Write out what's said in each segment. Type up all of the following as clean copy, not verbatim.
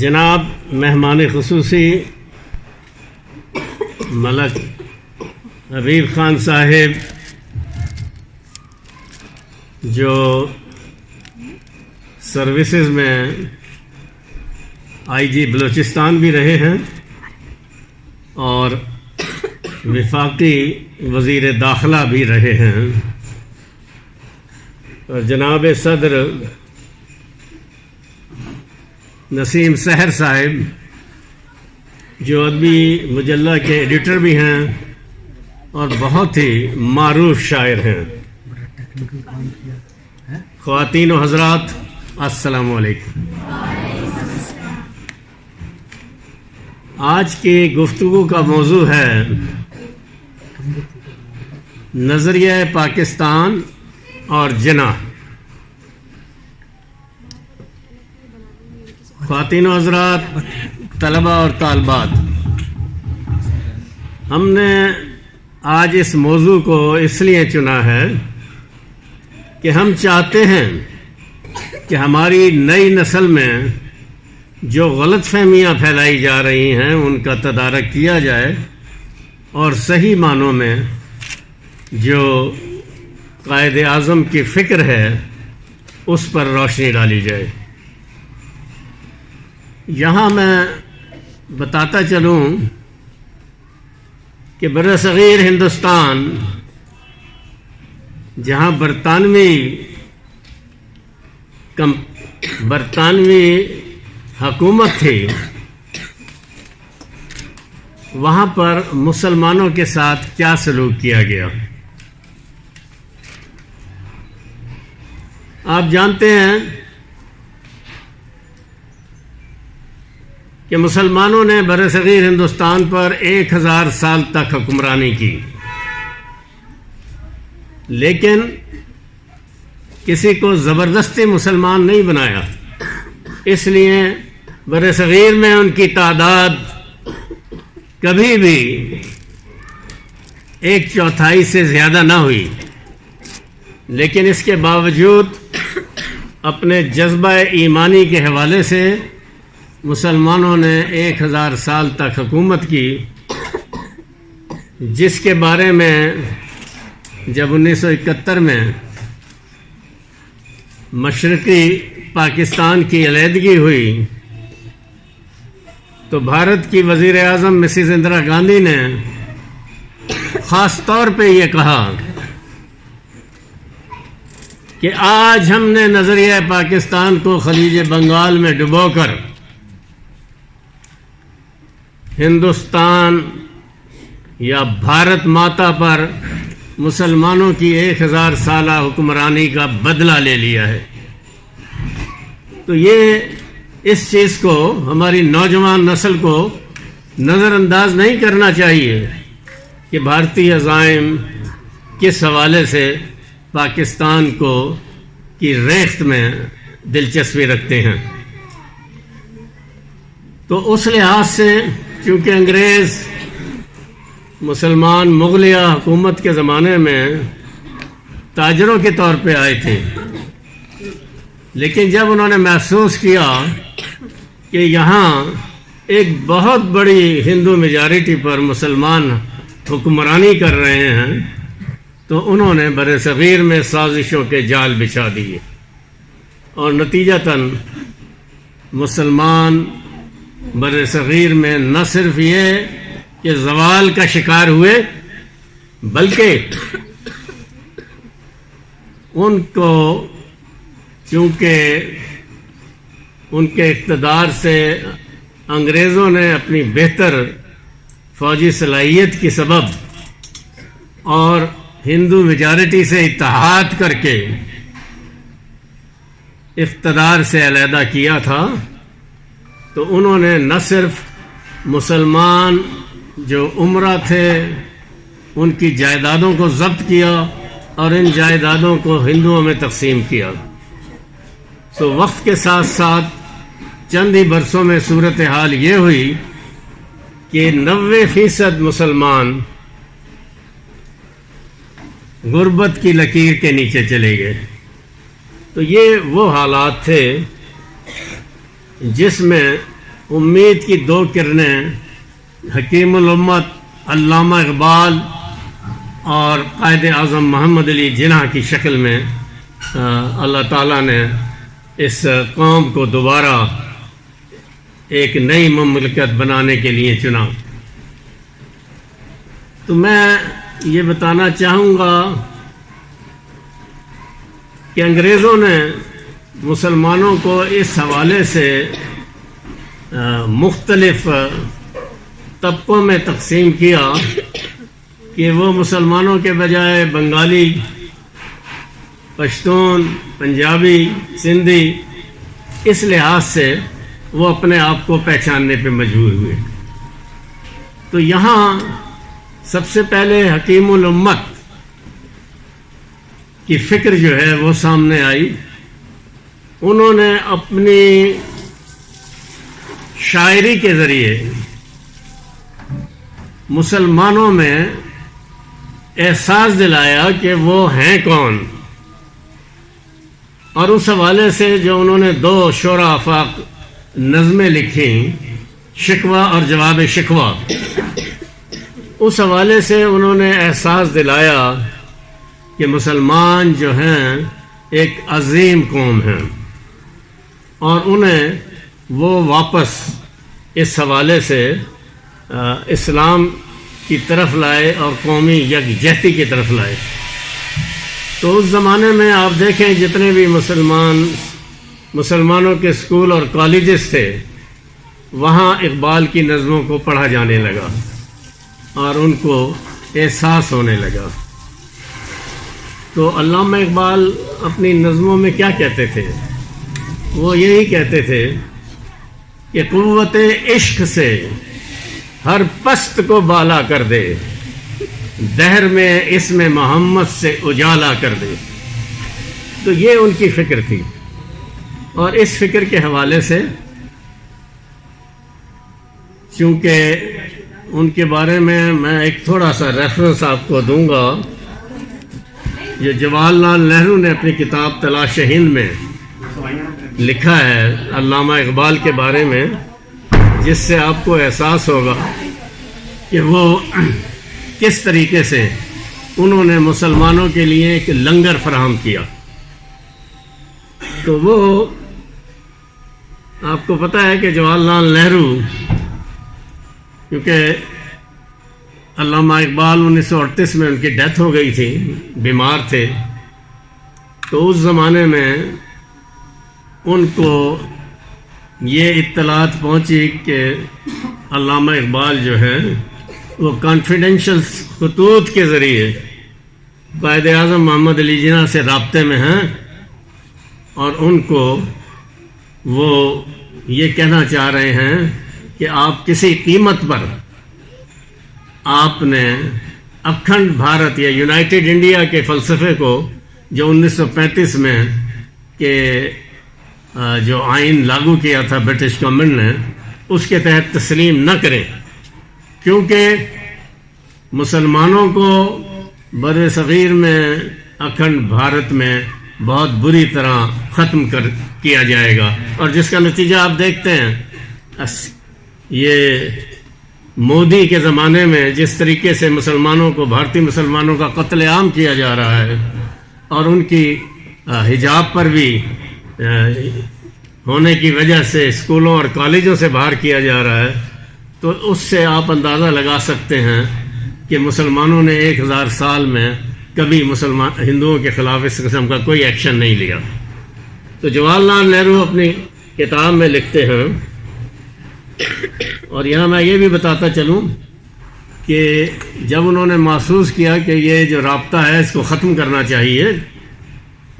جناب مہمان خصوصی ملک حبیب خان صاحب جو سروسز میں آئی جی بلوچستان بھی رہے ہیں اور وفاقی وزیر داخلہ بھی رہے ہیں، اور جناب صدر نسیم سحر صاحب جو ادبی مجلہ کے ایڈیٹر بھی ہیں اور بہت ہی معروف شاعر ہیں۔ خواتین و حضرات السلام علیکم۔ آج کی گفتگو کا موضوع ہے نظریہ پاکستان اور جناح۔ خواتین و حضرات، طلباء اور طالبات، ہم نے آج اس موضوع کو اس لیے چنا ہے کہ ہم چاہتے ہیں کہ ہماری نئی نسل میں جو غلط فہمیاں پھیلائی جا رہی ہیں ان کا تدارک کیا جائے اور صحیح معنوں میں جو قائد-اعظم کی فکر ہے اس پر روشنی ڈالی جائے۔ یہاں میں بتاتا چلوں کہ برصغیر ہندوستان جہاں برطانوی حکومت تھی، وہاں پر مسلمانوں کے ساتھ کیا سلوک کیا گیا۔ آپ جانتے ہیں کہ مسلمانوں نے برصغیر ہندوستان پر 1000 سال تک حکمرانی کی، لیکن کسی کو زبردستی مسلمان نہیں بنایا، اس لیے برصغیر میں ان کی تعداد کبھی بھی 1/4 سے زیادہ نہ ہوئی، لیکن اس کے باوجود اپنے جذبہ ایمانی کے حوالے سے مسلمانوں نے 1000 سال تک حکومت کی، جس کے بارے میں جب 1971 میں مشرقی پاکستان کی علیحدگی ہوئی تو بھارت کی وزیر اعظم مسز اندرا گاندھی نے خاص طور پہ یہ کہا کہ آج ہم نے نظریہ پاکستان کو خلیج بنگال میں ڈبو کر ہندوستان یا بھارت ماتا پر مسلمانوں کی 1000 سالہ حکمرانی کا بدلہ لے لیا ہے۔ تو یہ اس چیز کو ہماری نوجوان نسل کو نظر انداز نہیں کرنا چاہیے کہ بھارتی عزائم کس حوالے سے پاکستان کی ریخت میں دلچسپی رکھتے ہیں۔ تو اس لحاظ سے چونکہ انگریز مسلمان مغلیہ حکومت کے زمانے میں تاجروں کے طور پہ آئے تھے، لیکن جب انہوں نے محسوس کیا کہ یہاں ایک بہت بڑی ہندو میجارٹی پر مسلمان حکمرانی کر رہے ہیں تو انہوں نے برصغیر میں سازشوں کے جال بچھا دیے، اور نتیجتاً مسلمان برصغیر میں نہ صرف یہ کہ زوال کا شکار ہوئے، بلکہ ان کو چونکہ ان کے اقتدار سے انگریزوں نے اپنی بہتر فوجی صلاحیت کی سبب اور ہندو میجارٹی سے اتحاد کر کے اقتدار سے علیحدہ کیا تھا، تو انہوں نے نہ صرف مسلمان جو عمرہ تھے ان کی جائیدادوں کو ضبط کیا اور ان جائیدادوں کو ہندوؤں میں تقسیم کیا۔ تو وقت کے ساتھ ساتھ چند ہی برسوں میں صورتحال یہ ہوئی کہ 90% مسلمان غربت کی لکیر کے نیچے چلے گئے۔ تو یہ وہ حالات تھے جس میں امید کی دو کرنیں حکیم الامت علامہ اقبال اور قائد اعظم محمد علی جناح کی شکل میں اللہ تعالیٰ نے اس قوم کو دوبارہ ایک نئی مملکت بنانے کے لیے چنا. تو میں یہ بتانا چاہوں گا کہ انگریزوں نے مسلمانوں کو اس حوالے سے مختلف طبقوں میں تقسیم کیا کہ وہ مسلمانوں کے بجائے بنگالی، پشتون، پنجابی، سندھی اس لحاظ سے وہ اپنے آپ کو پہچاننے پہ مجبور ہوئے. تو یہاں سب سے پہلے حکیم الامت کی فکر جو ہے وہ سامنے آئی. انہوں نے اپنی شاعری کے ذریعے مسلمانوں میں احساس دلایا کہ وہ ہیں کون، اور اس حوالے سے جو انہوں نے 2 شعرا آفاق نظمیں لکھیں، شکوہ اور جواب شکوہ، اس حوالے سے انہوں نے احساس دلایا کہ مسلمان جو ہیں ایک عظیم قوم ہیں، اور انہیں وہ واپس اس حوالے سے اسلام کی طرف لائے اور قومی یکجہتی کی طرف لائے. تو اس زمانے میں آپ دیکھیں جتنے بھی مسلمانوں کے اسکول اور کالجز تھے وہاں اقبال کی نظموں کو پڑھا جانے لگا اور ان کو احساس ہونے لگا. تو علامہ اقبال اپنی نظموں میں کیا کہتے تھے؟ وہ یہی کہتے تھے کہ قوت عشق سے ہر پست کو بالا کر دے، دہر میں اسم محمد سے اجالا کر دے. تو یہ ان کی فکر تھی، اور اس فکر کے حوالے سے چونکہ ان کے بارے میں ایک تھوڑا سا ریفرنس آپ کو دوں گا. جو جواہر لال نہرو نے اپنی کتاب تلاش ہند میں لکھا ہے علامہ اقبال کے بارے میں، جس سے آپ کو احساس ہوگا کہ وہ کس طریقے سے انہوں نے مسلمانوں کے لیے ایک لنگر فراہم کیا. تو وہ آپ کو پتہ ہے کہ جواہر لال نہرو، کیونکہ علامہ اقبال 1938 میں ان کی ڈیتھ ہو گئی تھی، بیمار تھے، تو اس زمانے میں ان کو یہ اطلاعات پہنچی کہ علامہ اقبال جو ہے وہ کانفیڈینشل خطوط کے ذریعے قائد اعظم محمد علی جناح سے رابطے میں ہیں، اور ان کو وہ یہ کہنا چاہ رہے ہیں کہ آپ کسی قیمت پر آپ نے اکھنڈ بھارت یا یونائٹڈ انڈیا کے فلسفے کو جو 1935 میں کہ جو آئین لاگو کیا تھا برٹش گورنمنٹ نے، اس کے تحت تسلیم نہ کریں، کیونکہ مسلمانوں کو بر صغیر میں اکھنڈ بھارت میں بہت بری طرح ختم کیا جائے گا. اور جس کا نتیجہ آپ دیکھتے ہیں، یہ مودی کے زمانے میں جس طریقے سے مسلمانوں کو، بھارتی مسلمانوں کا قتل عام کیا جا رہا ہے، اور ان کی حجاب پر بھی ہونے کی وجہ سے اسکولوں اور کالجوں سے باہر کیا جا رہا ہے، تو اس سے آپ اندازہ لگا سکتے ہیں کہ مسلمانوں نے 1000 سال میں کبھی ہندوؤں کے خلاف اس قسم کا کوئی ایکشن نہیں لیا. تو جواہر لال نہرو اپنی کتاب میں لکھتے ہیں، اور یہاں میں یہ بھی بتاتا چلوں کہ جب انہوں نے محسوس کیا کہ یہ جو رابطہ ہے اس کو ختم کرنا چاہیے،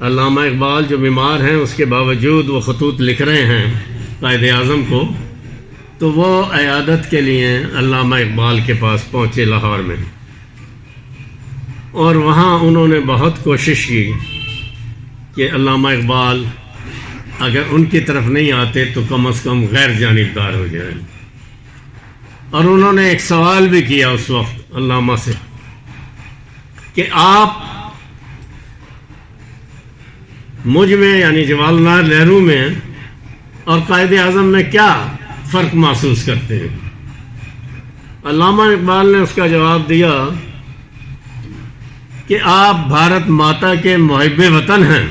علامہ اقبال جو بیمار ہیں اس کے باوجود وہ خطوط لکھ رہے ہیں قائد اعظم کو، تو وہ عیادت کے لیے علامہ اقبال کے پاس پہنچے لاہور میں، اور وہاں انہوں نے بہت کوشش کی کہ علامہ اقبال اگر ان کی طرف نہیں آتے تو کم از کم غیر جانبدار ہو جائیں. اور انہوں نے ایک سوال بھی کیا اس وقت علامہ سے کہ آپ مجھ میں یعنی جواہر لال نہرو میں اور قائد اعظم میں کیا فرق محسوس کرتے ہیں۔ علامہ اقبال نے اس کا جواب دیا کہ آپ بھارت ماتا کے محب وطن ہیں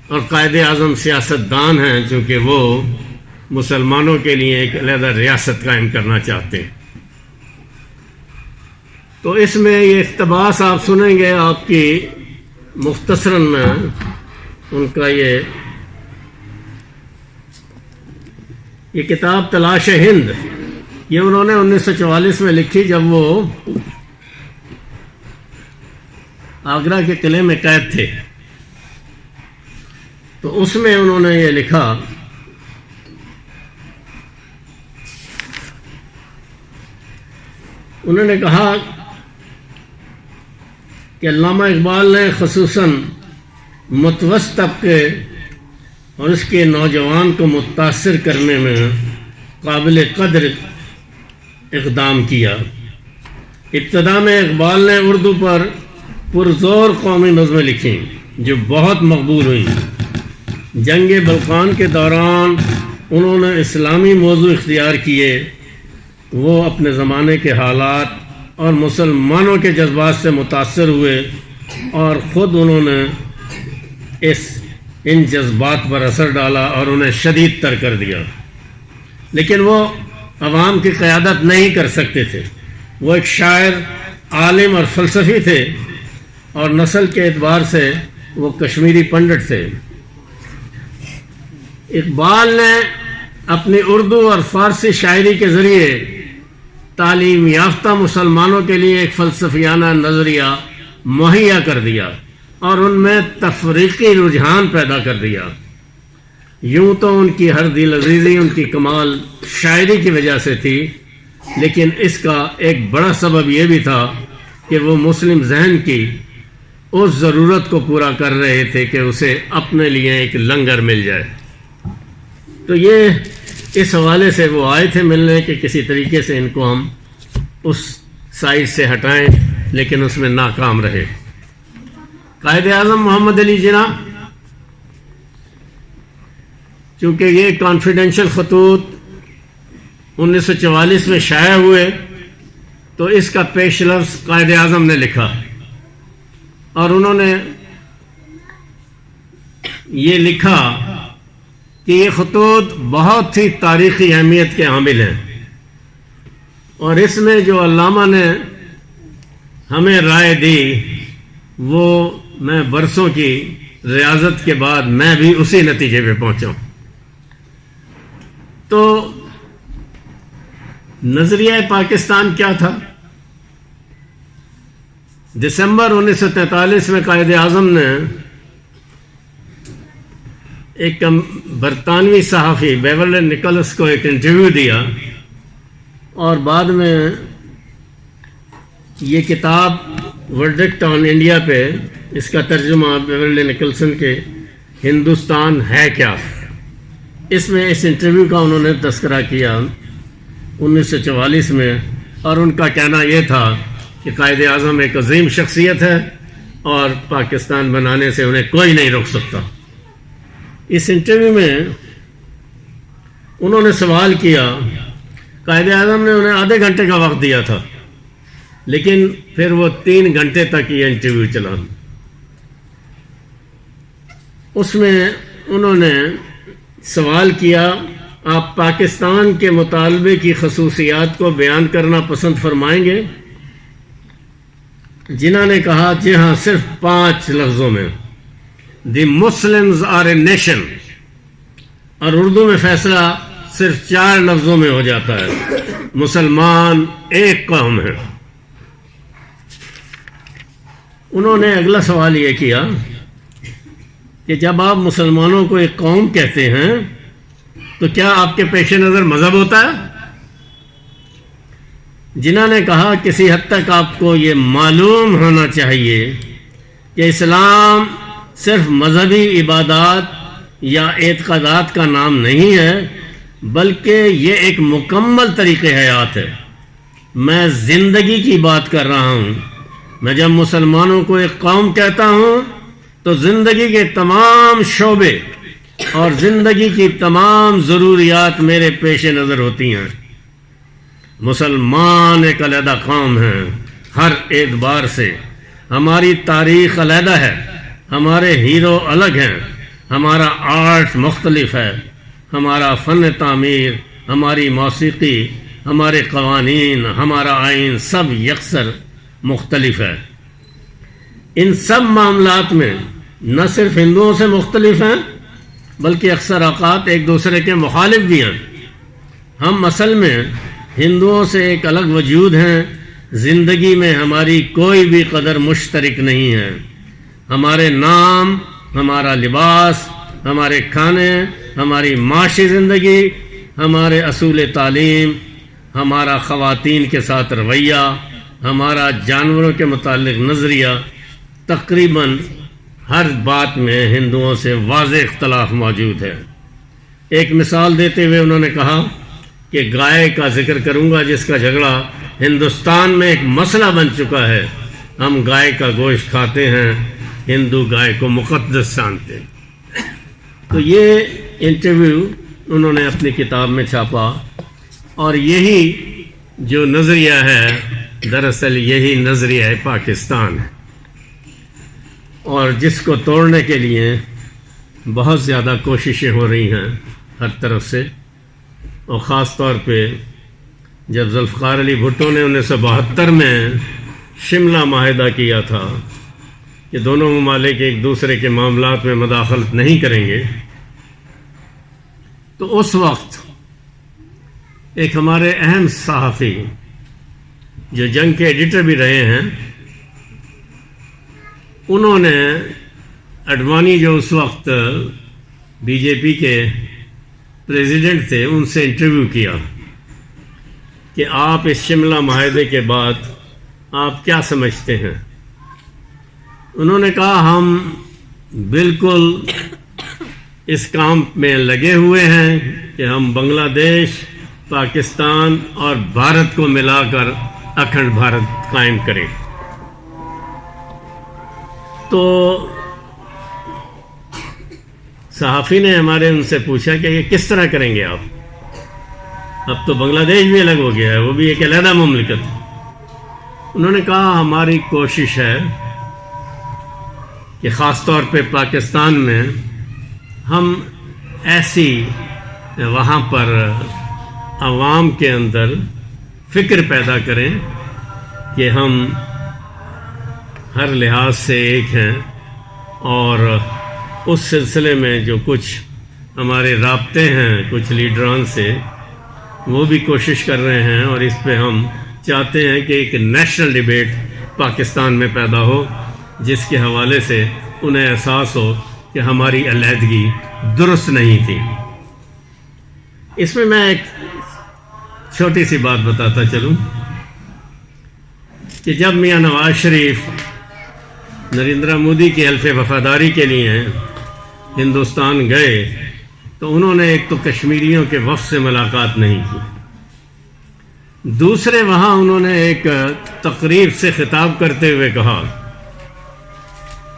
اور قائد اعظم سیاستدان ہیں، چونکہ وہ مسلمانوں کے لیے ایک علیحدہ ریاست قائم کرنا چاہتے ہیں۔ تو اس میں یہ اقتباس آپ سنیں گے، آپ کی مختصراً میں ان کا یہ کتاب تلاش ہند، یہ انہوں نے 1944 میں لکھی جب وہ آگرہ کے قلعے میں قید تھے۔ تو اس میں انہوں نے یہ لکھا، انہوں نے کہا کہ علامہ اقبال نے خصوصاً متوسط طبقے اور اس کے نوجوان کو متاثر کرنے میں قابل قدر اقدام کیا۔ ابتدا میں اقبال نے اردو پر پرزور قومی نظمیں لکھیں جو بہت مقبول ہوئیں۔ جنگ بلقان کے دوران انہوں نے اسلامی موضوع اختیار کیے۔ وہ اپنے زمانے کے حالات اور مسلمانوں کے جذبات سے متاثر ہوئے اور خود انہوں نے ان جذبات پر اثر ڈالا اور انہیں شدید تر کر دیا، لیکن وہ عوام کی قیادت نہیں کر سکتے تھے۔ وہ ایک شاعر، عالم اور فلسفی تھے اور نسل کے اعتبار سے وہ کشمیری پنڈت تھے۔ اقبال نے اپنی اردو اور فارسی شاعری کے ذریعے تعلیم یافتہ مسلمانوں کے لیے ایک فلسفیانہ نظریہ مہیا کر دیا اور ان میں تفریقی رجحان پیدا کر دیا۔ یوں تو ان کی ہر دل عزیزی ان کی کمال شاعری کی وجہ سے تھی، لیکن اس کا ایک بڑا سبب یہ بھی تھا کہ وہ مسلم ذہن کی اس ضرورت کو پورا کر رہے تھے کہ اسے اپنے لیے ایک لنگر مل جائے۔ تو یہ اس حوالے سے وہ آئے تھے ملنے کہ کسی طریقے سے ان کو ہم اس سائڈ سے ہٹائیں، لیکن اس میں ناکام رہے۔ قائد اعظم محمد علی جناح، چونکہ یہ کانفیڈینشیل خطوط 1944 میں شائع ہوئے تو اس کا پیش لفظ قائد اعظم نے لکھا اور انہوں نے یہ لکھا کہ یہ خطوط بہت ہی تاریخی اہمیت کے حامل ہیں، اور اس میں جو علامہ نے ہمیں رائے دی وہ میں برسوں کی ریاضت کے بعد میں بھی اسی نتیجے پہ پہنچا ہوں۔ تو نظریہ پاکستان کیا تھا؟ دسمبر 1943 میں قائد اعظم نے ایک برطانوی صحافی بیورلی نکولس کو ایک انٹرویو دیا، اور بعد میں یہ کتاب ورڈکٹ آن انڈیا پہ اس کا ترجمہ بیورلی نکلسن کے ہندوستان ہے کیا، اس میں اس انٹرویو کا انہوں نے تذکرہ کیا 1944 میں، اور ان کا کہنا یہ تھا کہ قائد اعظم ایک عظیم شخصیت ہے اور پاکستان بنانے سے انہیں کوئی نہیں روک سکتا۔ اس انٹرویو میں انہوں نے سوال کیا، قائد اعظم نے انہیں آدھے گھنٹے کا وقت دیا تھا، لیکن پھر وہ 3 گھنٹے تک یہ انٹرویو چلا۔ اس میں انہوں نے سوال کیا، آپ پاکستان کے مطالبے کی خصوصیات کو بیان کرنا پسند فرمائیں گے؟ جنہوں نے کہا جی ہاں، صرف 5 لفظوں میں، دی مسلمز آر اے نیشن، اور اردو میں فیصلہ صرف 4 لفظوں میں ہو جاتا ہے، مسلمان ایک قوم ہے۔ انہوں نے اگلا سوال یہ کیا کہ جب آپ مسلمانوں کو ایک قوم کہتے ہیں تو کیا آپ کے پیش نظر مذہب ہوتا ہے؟ جنہوں نے کہا کسی حد تک آپ کو یہ معلوم ہونا چاہیے کہ اسلام صرف مذہبی عبادات یا اعتقادات کا نام نہیں ہے، بلکہ یہ ایک مکمل طریقہ حیات ہے۔ میں زندگی کی بات کر رہا ہوں۔ میں جب مسلمانوں کو ایک قوم کہتا ہوں تو زندگی کے تمام شعبے اور زندگی کی تمام ضروریات میرے پیش نظر ہوتی ہیں۔ مسلمان ایک علیحدہ قوم ہیں، ہر اعتبار سے ہماری تاریخ علیحدہ ہے، ہمارے ہیرو الگ ہیں، ہمارا آرٹ مختلف ہے، ہمارا فن تعمیر، ہماری موسیقی، ہمارے قوانین، ہمارا آئین سب یکسر مختلف ہے۔ ان سب معاملات میں نہ صرف ہندوؤں سے مختلف ہیں بلکہ اکثر اوقات ایک دوسرے کے مخالف بھی ہیں۔ ہم اصل میں ہندوؤں سے ایک الگ وجود ہیں، زندگی میں ہماری کوئی بھی قدر مشترک نہیں ہے۔ ہمارے نام، ہمارا لباس، ہمارے کھانے، ہماری معاشی زندگی، ہمارے اصول تعلیم، ہمارا خواتین کے ساتھ رویہ، ہمارا جانوروں کے متعلق نظریہ، تقریباً ہر بات میں ہندوؤں سے واضح اختلاف موجود ہے۔ ایک مثال دیتے ہوئے انہوں نے کہا کہ گائے کا ذکر کروں گا جس کا جھگڑا ہندوستان میں ایک مسئلہ بن چکا ہے۔ ہم گائے کا گوشت کھاتے ہیں، ہندو گائے کو مقدس جانتے ہیں۔ تو یہ انٹرویو انہوں نے اپنی کتاب میں چھاپا، اور یہی جو نظریہ ہے دراصل یہی نظریہ پاکستان ہے، اور جس کو توڑنے کے لیے بہت زیادہ کوششیں ہو رہی ہیں ہر طرف سے، اور خاص طور پہ جب ذوالفقار علی بھٹو نے 1972 میں شملہ معاہدہ کیا تھا کہ دونوں ممالک ایک دوسرے کے معاملات میں مداخلت نہیں کریں گے، تو اس وقت ایک ہمارے اہم صحافی جو جنگ کے ایڈیٹر بھی رہے ہیں، انہوں نے اڈوانی جو اس وقت بی جے پی کے پریزیڈنٹ تھے ان سے انٹرویو کیا کہ آپ اس شملہ معاہدے کے بعد آپ کیا سمجھتے ہیں۔ انہوں نے کہا ہم بالکل اس کام میں لگے ہوئے ہیں کہ ہم بنگلہ دیش، پاکستان اور بھارت کو ملا کر اکھنڈ بھارت قائم کریں۔ تو صحافی نے ہمارے ان سے پوچھا کہ یہ کس طرح کریں گے آپ؟ اب تو بنگلہ دیش بھی الگ ہو گیا ہے، وہ بھی ایک علیحدہ مملکت ہے۔ انہوں نے کہا ہماری کوشش ہے کہ خاص طور پہ پاکستان میں ہم ایسی وہاں پر عوام کے اندر فکر پیدا کریں کہ ہم ہر لحاظ سے ایک ہیں، اور اس سلسلے میں جو کچھ ہمارے رابطے ہیں کچھ لیڈران سے وہ بھی کوشش کر رہے ہیں، اور اس پہ ہم چاہتے ہیں کہ ایک نیشنل ڈیبیٹ پاکستان میں پیدا ہو جس کے حوالے سے انہیں احساس ہو کہ ہماری علیحدگی درست نہیں تھی۔ اس میں ایک چھوٹی سی بات بتاتا چلوں کہ جب میاں نواز شریف نریندر مودی کی حلف وفاداری کے لیے ہندوستان گئے تو انہوں نے ایک تو کشمیریوں کے وفد سے ملاقات نہیں کی، دوسرے وہاں انہوں نے ایک تقریب سے خطاب کرتے ہوئے کہا،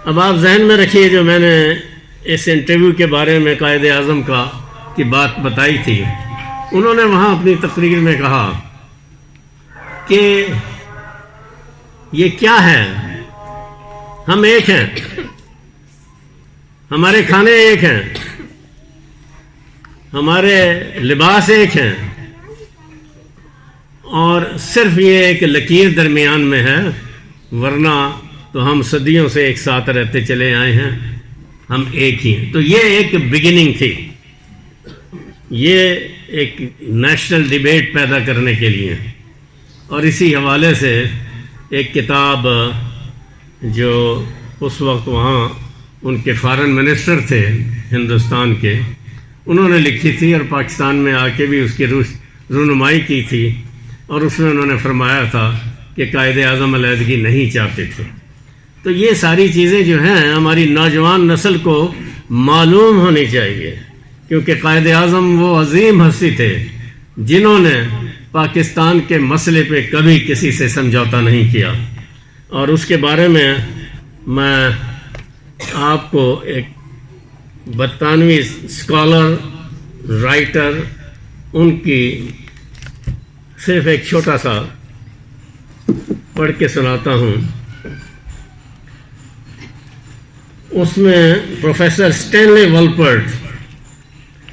اب آپ ذہن میں رکھیے جو میں نے اس انٹرویو کے بارے میں قائد-اعظم کی بات بتائی تھی، انہوں نے وہاں اپنی تقریر میں کہا کہ یہ کیا ہے، ہم ایک ہیں، ہمارے کھانے ایک ہیں، ہمارے لباس ایک ہیں، اور صرف یہ ایک لکیر درمیان میں ہے، ورنہ تو ہم صدیوں سے ایک ساتھ رہتے چلے آئے ہیں، ہم ایک ہی ہیں۔ تو یہ ایک بگننگ تھی، یہ ایک نیشنل ڈیبیٹ پیدا کرنے کے لیے، اور اسی حوالے سے ایک کتاب جو اس وقت وہاں ان کے فارن منسٹر تھے ہندوستان کے، انہوں نے لکھی تھی اور پاکستان میں آ کے بھی اس کی رونمائی کی تھی، اور اس میں انہوں نے فرمایا تھا کہ قائد-اعظم علیحدگی نہیں چاہتے تھے۔ تو یہ ساری چیزیں جو ہیں ہماری نوجوان نسل کو معلوم ہونی چاہیے، کیونکہ قائد-اعظم وہ عظیم ہستی تھے جنہوں نے پاکستان کے مسئلے پہ کبھی کسی سے سمجھوتا نہیں کیا، اور اس کے بارے میں آپ کو ایک برطانوی اسکالر رائٹر، ان کی صرف ایک چھوٹا سا پڑھ کے سناتا ہوں. اس میں professor Stanley Wolpert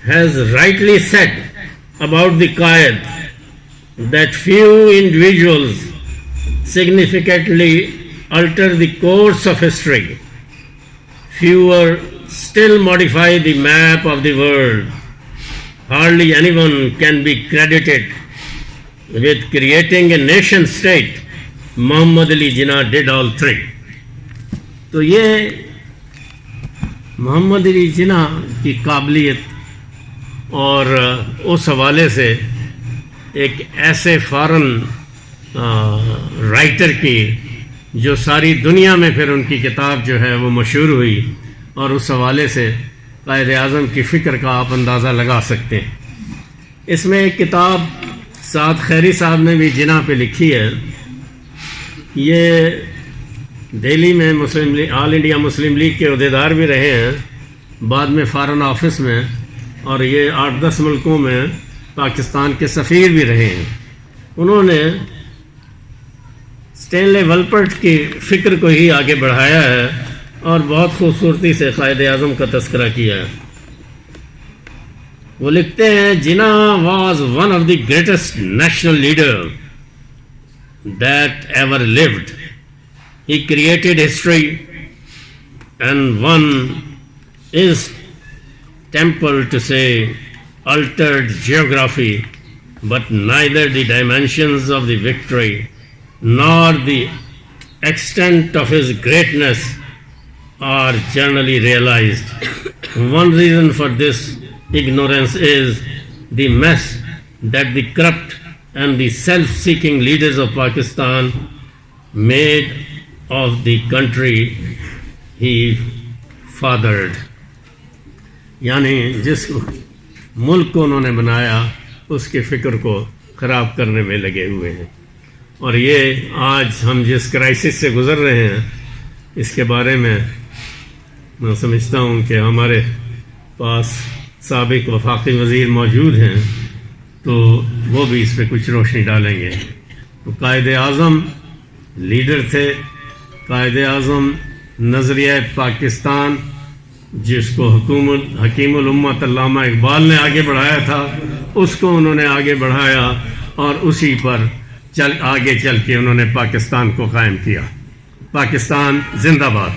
has rightly said about the Qaid that few individuals significantly alter the course of history. Fewer still modify the map of the world. Hardly anyone can be credited with creating a nation state. Muhammad Ali Jinnah did all three. تو یہ محمد علی جناح کی قابلیت اور اس حوالے سے ایک ایسے foreign writer کی جو ساری دنیا میں پھر ان کی کتاب جو ہے وہ مشہور ہوئی، اور اس حوالے سے قائد اعظم کی فکر کا آپ اندازہ لگا سکتے ہیں. اس میں ایک کتاب سعد خیری صاحب نے بھی جناح پہ لکھی ہے. یہ دہلی میں آل انڈیا مسلم لیگ کے عہدیدار بھی رہے ہیں، بعد میں فارن آفس میں، اور یہ 8-10 ملکوں میں پاکستان کے سفیر بھی رہے ہیں. انہوں نے اسٹینلی والپرٹ کی فکر کو ہی آگے بڑھایا ہے اور بہت خوبصورتی سے قائد اعظم کا تذکرہ کیا ہے. وہ لکھتے ہیں Jinnah was one of the greatest national leader that ever lived. He created history and one is temple to say altered geography, but neither the dimensions of the victory nor the extent of his greatness are generally realized. One reason for this ignorance is the mess that the corrupt and the self-seeking leaders of Pakistan made of the country he fathered. یعنی جس ملک کو انہوں نے بنایا اس کی فکر کو خراب کرنے میں لگے ہوئے ہیں. اور یہ آج ہم جس کرائسس سے گزر رہے ہیں اس کے بارے میں میں سمجھتا ہوں کہ ہمارے پاس سابق وفاقی وزیر موجود ہیں تو وہ بھی اس پہ کچھ روشنی ڈالیں گے. تو قائد اعظم لیڈر تھے. قائد اعظم نظریہ پاکستان جس کو حکیم الامت علامہ اقبال نے آگے بڑھایا تھا اس کو انہوں نے آگے بڑھایا اور اسی پر آگے چل کے انہوں نے پاکستان کو قائم کیا. پاکستان زندہ باد.